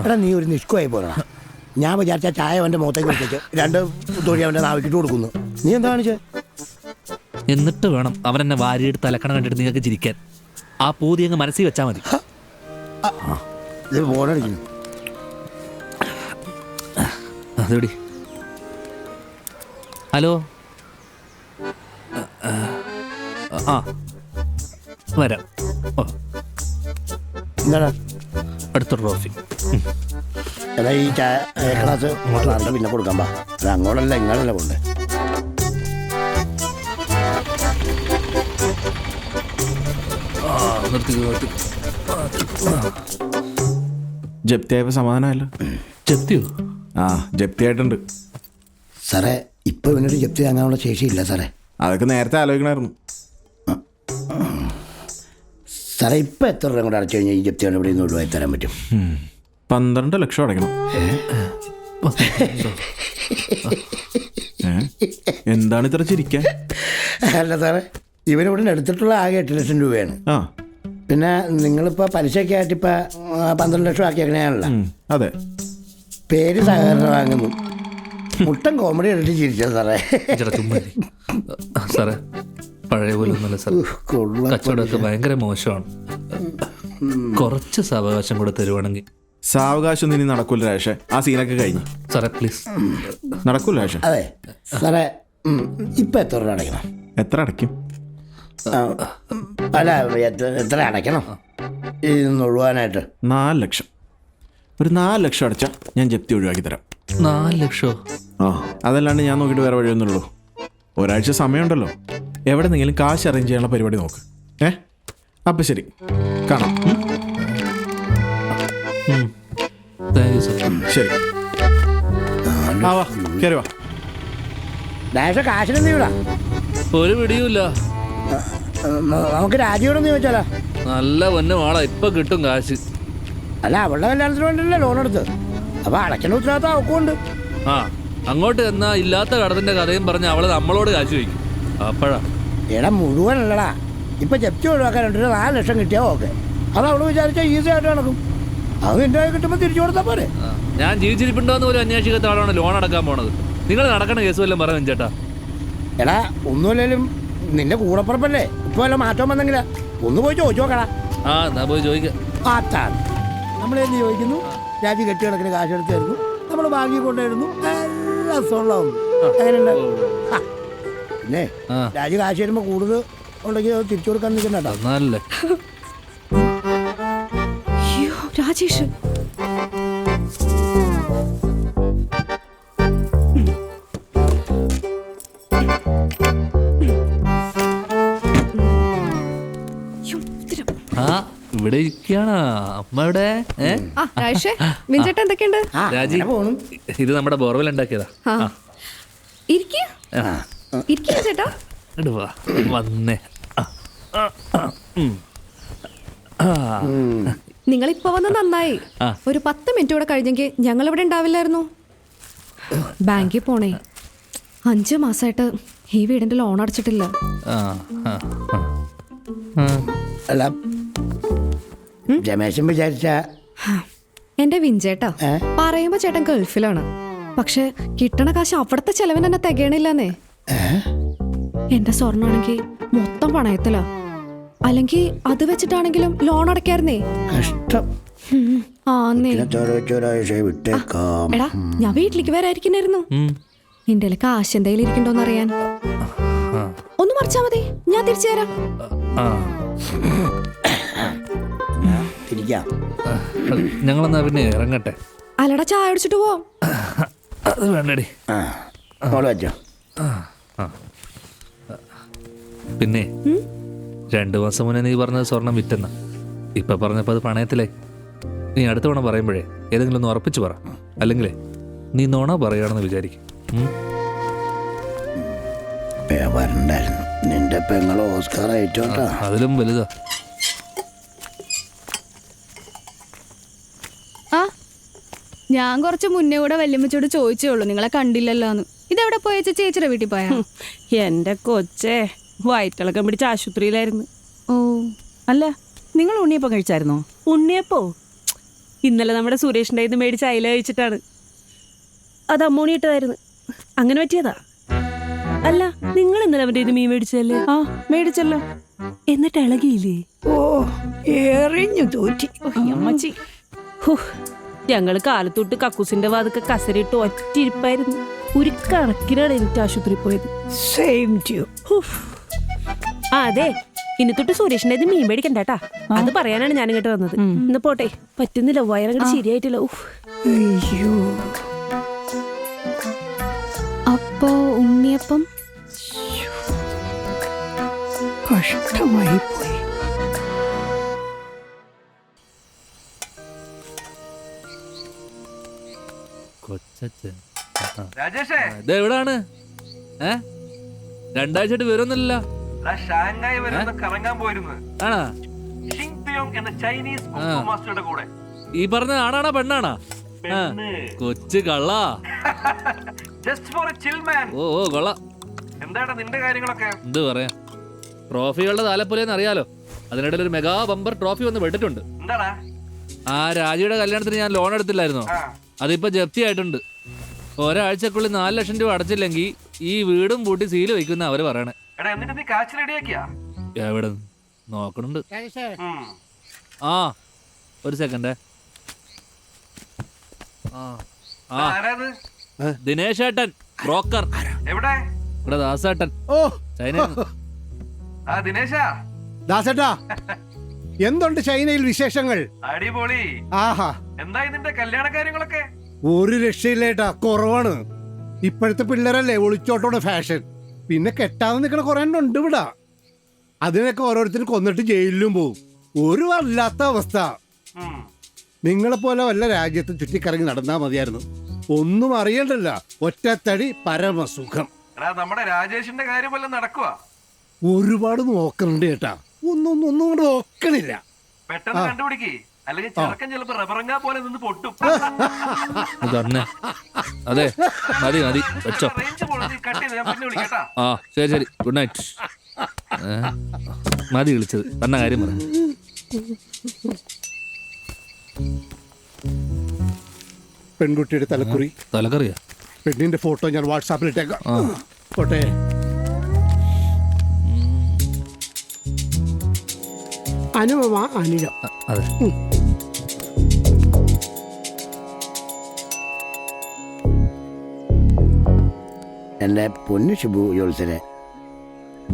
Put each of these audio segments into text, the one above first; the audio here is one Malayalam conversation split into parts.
എടാ നീ ഒരു നിഷ്കുവായി പോകണം. ഞാൻ വിചാരിച്ച ചായ അവൻ്റെ മുഖത്തേക്ക് വെച്ചിട്ട് 2 തൊഴി അവൻ്റെ നാവിക്കിട്ട് കൊടുക്കുന്നു. നീ എന്താ കാണിച്ചേ? എന്നിട്ട് വേണം അവൻ എന്നെ വാരിയെടുത്ത് തലക്കണ കണ്ടിട്ട് നിങ്ങൾക്ക് ചിരിക്കാൻ. ആ പൂതി അങ്ങ് മനസ്സിൽ വെച്ചാൽ മതി. ഇത് ഫോണടിക്കുന്നു. അതെവിടെ? ഹലോ, ആ വരാം. ഓ, എന്താടാ അടുത്തൊരു ട്രോഫി. എടാ ഈ ചായ ക്ലാസ് അങ്ങോട്ട് പിന്നെ കൊടുക്കാൻ പാ. അത് അങ്ങോട്ടല്ല ഇങ്ങോട്ടല്ല കൊണ്ട്. ജപ്തിയായപ്പോ സമാധാനമല്ലോ. ജപ്തിയോ? ആ, ജപ്തിയായിട്ടുണ്ട് സാറേ. ഇപ്പൊ ഇവനൊരു ജപ്തി താങ്ങാനുള്ള ശേഷിയില്ല സാറേ. അതൊക്കെ നേരത്തെ ആലോചിക്കണമായിരുന്നു സാറേ. ഇപ്പൊ എത്ര രൂപ കൂടെ അടച്ചു കഴിഞ്ഞാൽ ഈ ജപ്തി ഇവിടെ നിന്ന് ഒഴിവായി തരാൻ പറ്റും? 12 ലക്ഷം അടയ്ക്കണം. എന്താണ് ഇത്ര ചിരിക്കാൻ? അല്ല സാറേ, ഇവനിവിടെ എടുത്തിട്ടുള്ള ആകെ 8 ലക്ഷം രൂപയാണ്. ആ, പിന്നെ നിങ്ങളിപ്പോൾ പലിശയൊക്കെ ആയിട്ട് ഇപ്പം 12 ലക്ഷം ആക്കിയേക്കണേയാണല്ലോ. അതെ. പേര് സഹകരണം വാങ്ങുന്നു. മുട്ടൻ കോമഡി എടുത്ത് ചിരിച്ചത് സാറേ. സാറേ, പഴയ പോലെ ഒന്നുമല്ല സാർ. കച്ചവടമൊക്കെ ഭയങ്കര മോശമാണ്. കുറച്ച് സാവകാശം കൂടെ തരുവാണെങ്കിൽ. സാവകാശം ഇനി നടക്കൂല രാഷേ. ആ സീനൊക്കെ കഴിഞ്ഞു സാറേ, പ്ലീസ്. നടക്കൂല രാഷേ. അതെ സാറേ. ഇപ്പം എത്ര രൂപ അടയ്ക്കണം? എത്ര അടയ്ക്കും? അല്ല, എത്ര അടയ്ക്കണം ഇതൊന്ന് ഒഴിവാനായിട്ട്? 4 ലക്ഷം. ഒരു 4 ലക്ഷം അടച്ചാൽ ഞാൻ ജപ്തി ഒഴിവാക്കി തരാം. 4 ലക്ഷമോ? ആ, അതല്ലാണ്ട് ഞാൻ നോക്കിയിട്ട് വേറെ വഴിയൊന്നുള്ളൂ. ഒരാഴ്ച സമയമുണ്ടല്ലോ. എവിടെ നിന്നെങ്കിലും കാശ് അറേഞ്ച് ചെയ്യാനുള്ള പരിപാടി നോക്ക്. അപ്പം ശരി, കാണാം. Thank you sir. ശരി, ആ വാ, കയറി വാ. ഡാഷ കാശിനെന്ത് ചെയ്യൂടാ? ഒരു പിടിയുമില്ല. നമുക്ക് രാജിയോടൊന്ന് ചോദിച്ചാലോ? നല്ല പൊന്നു മോളാ, ഇപ്പൊ കിട്ടും കാശ്. അല്ല, അവളുടെ കല്യാണത്തിന് വേണ്ടിയല്ലേ ലോൺ എടുത്ത്. അപ്പൊ അടയ്ക്കേണ്ട ഉത്തരവാദിത്തം അവക്കുണ്ട്. ആ, അങ്ങോട്ട് എന്നാ ഇല്ലാത്ത കടത്തിന്റെ കഥയും പറഞ്ഞ് അവള് നമ്മളോട് കാശ് ചോദിക്കും. അപ്പഴാ എടാ മുഴുവനല്ലടാ. ഇപ്പൊ ജപ്തി ഒഴിവാക്കാൻ 4 ലക്ഷം കിട്ടിയാൽ ഓക്കെ. അത് അവള് വിചാരിച്ചാൽ ഈസി ആയിട്ട് നടക്കും. അത് നിന്റെ കിട്ടുമ്പോൾ തിരിച്ചു കൊടുത്താൽ പോരെ. ഞാൻ ജീവിച്ചിരിപ്പുണ്ടോന്ന് ഒരു അന്വേഷിക്കാത്ത ആളാണ് ലോൺ അടക്കാൻ പോണത്. നിങ്ങൾ നടക്കണ കേസ് വല്ലതും പറയാൻ ചേട്ടാ. എടാ, ഒന്നുമില്ലേലും നിന്റെ കൂടപ്പുറപ്പല്ലേ. ഇപ്പൊ വല്ല മാറ്റം വന്നെങ്കിലാ ഒന്ന് പോയി ചോദിച്ചു നോക്കടാ. ആ, എന്നാ പോയി ചോദിക്കാം. അതാണ് നമ്മളെന്ത് ചോദിക്കുന്നു. രാജി കെട്ടി കിടക്കിന് കാശ് എടുത്ത് തരുന്നു, നമ്മൾ ബാങ്കി കൊണ്ടുവരുന്നു, എല്ലാം സ്വന്തം. അങ്ങനെയുണ്ട്. പിന്നെ രാജി കാശ് തരുമ്പോൾ കൂടുതൽ ഉണ്ടെങ്കിൽ അത് തിരിച്ചു കൊടുക്കാൻ നിൽക്കണ്ട. നല്ലേ രാജേഷ്, ഇവിടെ ഇരിക്കാണ് അമ്മയുടെ. വിൻചേട്ടൻ എന്തൊക്കെയുണ്ട്? രാജി, ഇത് നമ്മുടെ ബോർവെൽ ഉണ്ടാക്കിയതാ. ചേട്ടാ വന്നേ. നിങ്ങളിപ്പോ വന്ന് നന്നായി. ഒരു 10 മിനിറ്റ് കൂടെ കഴിഞ്ഞെങ്കിൽ ഞങ്ങൾ ഇവിടെ ഉണ്ടാവില്ലായിരുന്നു. ബാങ്കിൽ പോണേ. 5 മാസമായിട്ട് ഈ വീടിന്റെ ലോൺ അടച്ചിട്ടില്ല. അല്ല, രമേശൻ വിചാരിച്ച എന്റെ വിൻചേട്ടാ പറയുമ്പോ ചേട്ടൻ ഗൾഫിലാണ്. പക്ഷെ കിട്ടണ കാശ് അവിടുത്തെ ചെലവിന് തന്നെ തികയണില്ലെന്നേ. എന്റെ സ്വർണ്ണാണെങ്കിൽ മൊത്തം പണയത്തിലാ. അല്ലെങ്കിൽ അത് വെച്ചിട്ടാണെങ്കിലും ലോൺ അടയ്ക്കായിരുന്നേ. കഷ്ടം. എടാ, ഞാൻ വീട്ടിലേക്ക് വരാതിരിക്കുന്നായിരുന്നു. നിന്റെ കാശ് എന്തെങ്കിലും ഇരിക്കണ്ടോന്ന് അറിയാൻ. ഒന്ന് മറിച്ചാ മതി, ഞാൻ തിരിച്ചു തരാം. ഞങ്ങളെന്നാ പിന്നെ ഇറങ്ങട്ടെ. അല്ലടാ, ചായ അടിച്ചിട്ട് പോവാം. അത് വേണ്ടടി. പിന്നെ 2 മാസം മുന്നേ നീ പറഞ്ഞത് സ്വർണം വിറ്റെന്ന. ഇപ്പൊ പറഞ്ഞപ്പോ അത് പണയത്തിലായി. നീ അടുത്ത തവണ പറയുമ്പോഴേ ഏതെങ്കിലും ഒന്ന് ഉറപ്പിച്ചു പറ. അല്ലെങ്കിലേ നീ നോണ പറയുകയാണെന്ന് വിചാരിക്കും. നിന്റെ പെങ്ങളോ ഓസ്കാർ ആയിട്ടോട്ടാ. അതിലും വലുതാ. ഞാൻ കുറച്ച് മുന്നേ കൂടെ വല്യമ്മച്ചോട് ചോദിച്ചേ ഉള്ളൂ, നിങ്ങളെ കണ്ടില്ലല്ലോന്ന്. ഇതെവിടെ പോയ ചേച്ചിയുടെ വീട്ടിൽ പോയാ? എന്റെ കൊച്ചേ വയറ്റിളക്കം പിടിച്ച ആശുപത്രിയിലായിരുന്നു. ഓ, അല്ല, നിങ്ങൾ ഉണ്ണിയപ്പം കഴിച്ചായിരുന്നോ? ഉണ്ണിയപ്പോ ഇന്നലെ നമ്മുടെ സുരേഷിന്റെ ഇത് മേടിച്ച് അയില കഴിച്ചിട്ടാണ്. അത് അമ്മോണി ഇട്ടതായിരുന്നു, അങ്ങനെ പറ്റിയതാ. അല്ല, നിങ്ങൾ ഇന്നലെ അവന്റെ ഇത് മീൻ മേടിച്ചല്ലേ? ആ മേടിച്ചല്ലോ. എന്നിട്ട് ഇളകിയില്ലേ? ഓ എറിഞ്ഞു തോറ്റി. അമ്മച്ചി, ഞങ്ങള് കാലത്തൊട്ട് കക്കൂസിന്റെ വാതൊക്കെ കസരിട്ട് ഒറ്റിരിപ്പായിരുന്നു. ഒരു കണക്കിനാണ് എനിക്ക് ആശുപത്രി പോയത്. Same to. ആ അതെ, ഇനി തൊട്ട് സുരേഷിന്റെ ഇത് മീൻ മേടിക്കണ്ടാട്ടാ. അത് പറയാനാണ് ഞാൻ ഇങ്ങോട്ട് വന്നത്. ഇന്ന് പോട്ടെ, പറ്റുന്നില്ല, വയറങ്ങോട്ട് ശരിയായിട്ടില്ല. അയ്യോ, അപ്പോ ഉണ്ണിയപ്പം കഷ്ടമായി പോയി. കൊച്ചച്ഛൻ ഇത് എവിടാണ്? രണ്ടാഴ്ചയായിട്ട് വരുന്നില്ലല്ലോ. ഷാങ്ഹായ് വരെ ഒന്ന് കറങ്ങാൻ പോയിരുന്നു. ആണാ? ഷിങ് പിയോങ് എന്ന ചൈനീസ് കുക്ക് മാസ്റ്ററുടെ കൂടെ. ഈ പറഞ്ഞ ആണാണോ പെണ്ണാണോ? കൊച്ചു കള്ള. ജസ്റ്റ് ഫോർ എ ചിൽ മാൻ. ഓ ഓ കൊള്ള. എന്താടാ നിന്റെ കാര്യങ്ങളൊക്കെ? എന്ത് പറയാ, ട്രോഫികളുടെ താലപ്പൊലിയെന്ന് അറിയാലോ. അതിനിടയിൽ ഒരു മെഗാ ബമ്പർ ട്രോഫി വന്ന് വിട്ടിട്ടുണ്ട്. എന്താടാ? ആ രാജിയുടെ കല്യാണത്തിന് ഞാൻ ലോൺ എടുത്തില്ലായിരുന്നോ, അതിപ്പോ ജപ്തി ആയിട്ടുണ്ട്. ഒരാഴ്ചക്കുള്ളിൽ 4 ലക്ഷം രൂപ അടച്ചില്ലെങ്കിൽ ഈ വീടും പൂട്ടി സീല് വയ്ക്കുന്ന അവര് പറയണേ. എടാ എന്നിട്ട് നീ കാശ് റെഡിയാക്കിയാ? എവിടെ നോക്കണുണ്ട്. ആ ഒരു സെക്കൻഡ്. ആരാത്? ദിനേശ് ഏട്ടൻ, ബ്രോക്കർ. എവിടെ? ഇവിടെ ദാസേട്ടൻ. ഓ ചൈനയിൽ നിന്ന്. ആ ദിനേശാ, ദാസേട്ടാ, എന്തുണ്ട് ചൈനയിൽ വിശേഷങ്ങൾ? അടിപൊളി. ആഹാ, എന്തായി നിന്റെ കല്യാണ കാര്യങ്ങളൊക്കെ? ഒരു രക്ഷയില്ലേട്ടാ, കുറവാണ്. ഇപ്പോഴത്തെ പിള്ളേരല്ലേ ഒളിച്ചോട്ടോടെ ഫാഷൻ. പിന്നെ കെട്ടാതെ നിൽക്കണ കുറെ ഉണ്ട് ഇവിടെ. അതിനൊക്കെ ഓരോരുത്തരും കൊന്നിട്ട് ജയിലിലും പോവും. ഒരു വല്ലാത്ത അവസ്ഥ. നിങ്ങളെപ്പോലെ വല്ല രാജ്യത്ത് ചുറ്റിക്കറങ്ങി നടന്നാ മതിയായിരുന്നു. ഒന്നും അറിയണ്ടല്ല, ഒറ്റത്തടി പരമസുഖം. എടാ നമ്മുടെ രാജേഷിന്റെ കാര്യം വല്ലതും നടക്കുവാ? ഒരുപാട് നോക്കണുണ്ട് ചേട്ടാ, ഒന്നും കൊണ്ട് നോക്കണില്ല. പെട്ടെന്ന് കണ്ടുപിടിക്കേ, അല്ലെങ്കിൽ ചെറുക്കൻ ചിലപ്പോ റബറങ്ങാ പോലെ നിന്ന് പൊട്ടും. തന്നെ. അതെ, മതി മതി വെച്ചോ. റേഞ്ച് പോണത് കട്ട് ചെയ്ത് ഞാൻ പിന്നെ വിളിക്കാട്ടാ. ആ ശരി ശരി, ഗുഡ് നൈറ്റ്. മതി വിളിച്ചത്, പറഞ്ഞ കാര്യം പറഞ്ഞു. പെൺകുട്ടിയുടെ തലക്കുറി, തലക്കറിയാ? പെണ്ണിന്റെ ഫോട്ടോ ഞാൻ വാട്സാപ്പിൽ ഇട്ടേക്കാം. പോട്ടെ. അനുപമ അനിഴം. അതെ. എൻ്റെ പൊന്നു ഷിബു ജോത്സനെ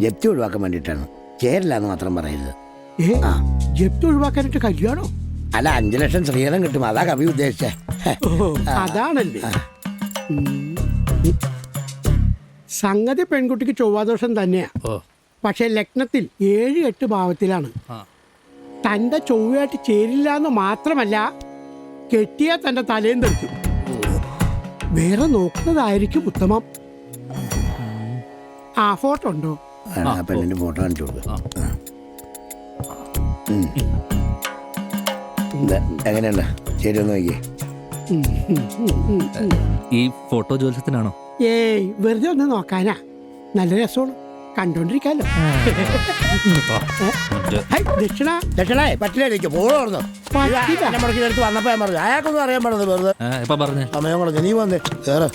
ജപ്തി ഒഴിവാക്കാൻ വേണ്ടിയിട്ടാണ്. ചേരില്ലാന്ന് മാത്രം പറയരുത്. ജപ്തി ഒഴിവാക്കാനായിട്ട് കല്യാണോ? അല്ല, 5 ലക്ഷം സ്ത്രീധനം കിട്ടും, അതാ കവി ഉദ്ദേശിച്ചേ. അതാണല്ലേ സംഗതി. പെൺകുട്ടിക്ക് ചൊവ്വാദോഷം തന്നെയാ. പക്ഷെ ലഗ്നത്തിൽ 7-8 ഭാവത്തിലാണ്. തന്റെ ചൊവ്വയായിട്ട് ചേരില്ല എന്ന് മാത്രമല്ല, കെട്ടിയാൽ തന്റെ തലയും തെറിക്കും. വേറെ നോക്കുന്നതായിരിക്കും ഉത്തമം. ആ ഫോട്ടോ ഉണ്ടോ? പെണ്ണിന്റെ ഫോട്ടോ കാണിച്ചു കൊടുക്കുക. എങ്ങനെയുണ്ട്? ശരി, ഒന്ന് നോക്കിയേ. ഈ ഫോട്ടോ ജ്യോത്സ്യത്തിനാണോ? ഏയ്, വെറുതെ ഒന്ന് നോക്കാനാ. നല്ല രസമാണ്, കണ്ടോണ്ടിരിക്കാലോ. ദക്ഷിണ ദക്ഷിണേ പറ്റില്ല, പോളോർന്നു പറ്റില്ല. മുടക്കി എടുത്ത് വന്നപ്പോ ഞാൻ പറഞ്ഞു അയാൾക്കൊന്നും അറിയാൻ പാടുന്നത്. വെറുതെ എപ്പ പറഞ്ഞേ? സമയം കൊണ്ട് നീ വന്നേ. വേറെ